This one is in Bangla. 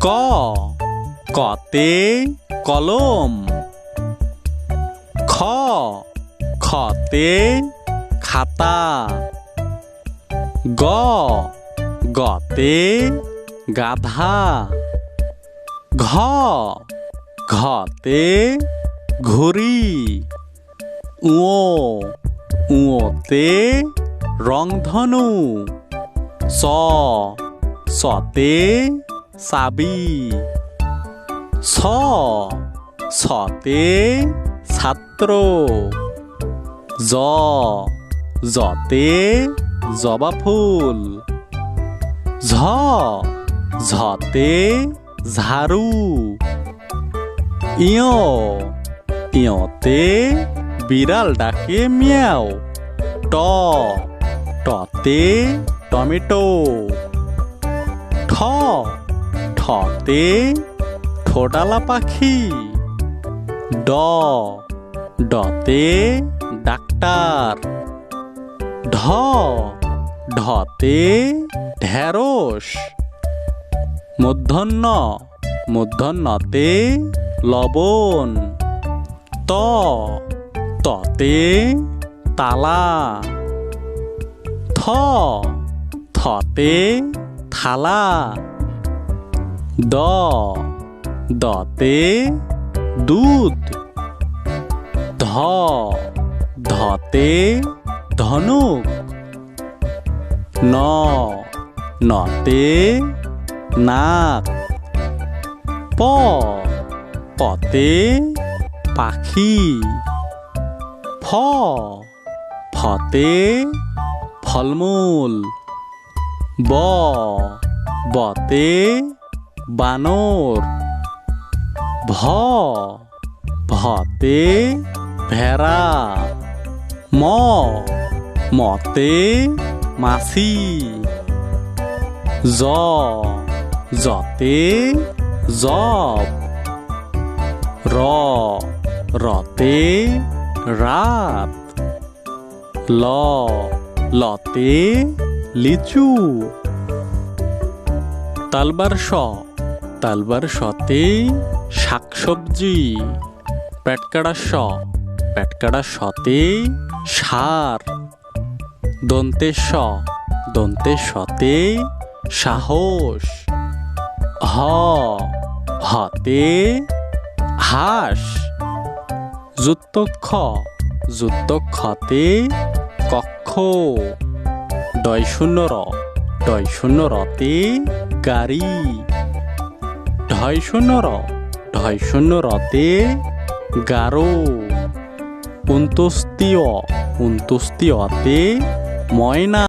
ক কতে কলম। খ খতে খাতা। গ গতে গাধা। ঘ ঘতে ঘুড়ি। ঙ ঙতে রংধনু। চ ছতে চাবি। ছ ছতে ছাত্র। জ জতে জবা ফুল। ঝ ঝতে ঝাড়ু। ইয় ইয়তে বিড়াল ডাকে মিয়াও। ট টতে টমেটো। ঠ ঠতে ঠোঁটালা পাখি। ড ডতে ডাক্তার। ঢ ঢতে ঢেঁড়স। মূর্ধন্য মূর্ধন্যতে লবণ। ত ততে তালা। থ থতে থালা। দ দতে দুধ। ধ ধতে ধনুক। ন নতে নাক। প পতে পাখি। ফ ফতে ফলমূল। ব বতে বানর। ভ ভতে ভেড়া। ম মতে মাছি। জ জতে জব। র রতে রাত। ল লতে লিচু। তালবার স তালবার সতে শাকসবজি। পেটকাড়া স পেটকাড়া সতে সার। দন্তের স দন্তের সতে সাহস। হ হতে হাঁস। যুক্তক্ষ যুক্তক্ষতে কক্ষ। ডয় শূন্য রতে গাড়ি। ঢয় শূন্য রতে গারো। উন্তস্তীয় অতে ময়না।